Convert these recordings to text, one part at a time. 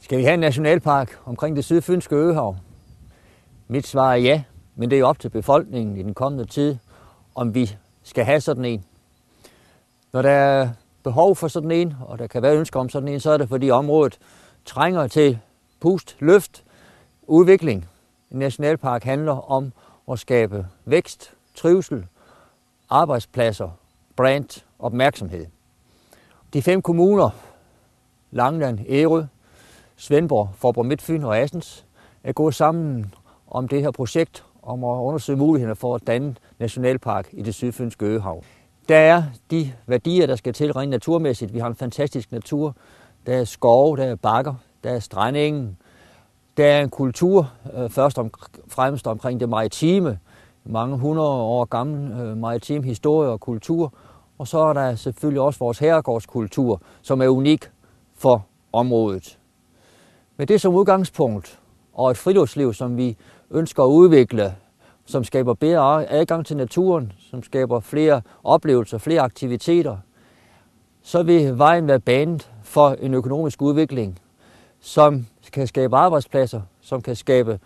Skal vi have en nationalpark omkring det sydfynske øhav? Mit svar er ja, men det er op til befolkningen i den kommende tid, om vi skal have sådan en. Når der er behov for sådan en, og der kan være ønsker om sådan en, så er det fordi området trænger til pust, løft, udvikling. En nationalpark handler om at skabe vækst, trivsel, arbejdspladser, brand, opmærksomhed. De 5 kommuner, Langeland, Ærø, Svendborg, Faaborg-Midtfyn og Assens, er gået sammen om det her projekt om at undersøge mulighederne for at danne nationalpark i det sydfynske øhav. Der er de værdier, der skal til rent naturmæssigt. Vi har en fantastisk natur. Der er skove, der er bakker, der er strandingen. Der er en kultur, først og fremmest omkring det maritime. Mange 100 år gammel maritim historie og kultur. Og så er der selvfølgelig også vores herregårdskultur, som er unik for området. Med det som udgangspunkt, og et friluftsliv, som vi ønsker at udvikle, som skaber bedre adgang til naturen, som skaber flere oplevelser, flere aktiviteter, så vil vejen være banet for en økonomisk udvikling, som kan skabe arbejdspladser, som kan skabe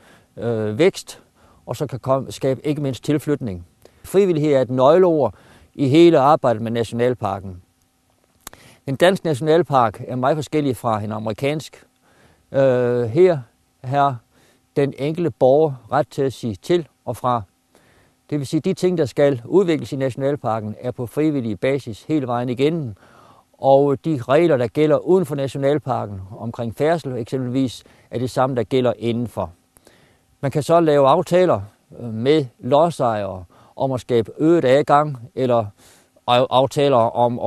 vækst, og som kan skabe ikke mindst tilflytning. Frivillighed er et nøgleord i hele arbejdet med nationalparken. En dansk nationalpark er meget forskellig fra en amerikansk. Her har den enkelte borger ret til at sige til og fra. Det vil sige, at de ting, der skal udvikles i nationalparken, er på frivillig basis hele vejen igennem. Og de regler, der gælder uden for nationalparken omkring færdsel eksempelvis, er det samme, der gælder indenfor. Man kan så lave aftaler med lodsejere om at skabe øget adgang, eller aftaler om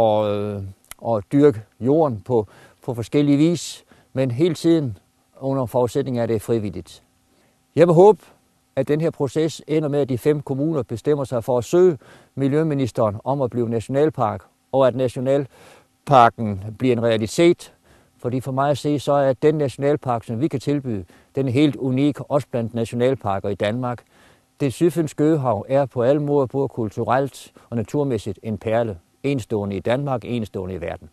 at dyrke jorden på forskellige vis, men hele tiden under forudsætning af, at det er frivilligt. Jeg vil håbe, at den her proces ender med, at de 5 kommuner bestemmer sig for at søge miljøministeren om at blive nationalpark, og at nationalparken bliver en realitet. Fordi for mig at se, så er den nationalpark, som vi kan tilbyde, den er helt unik, også blandt nationalparker i Danmark. Det sydfynske øhav er på alle måder både kulturelt og naturmæssigt en perle. Enestående i Danmark, enestående i verden.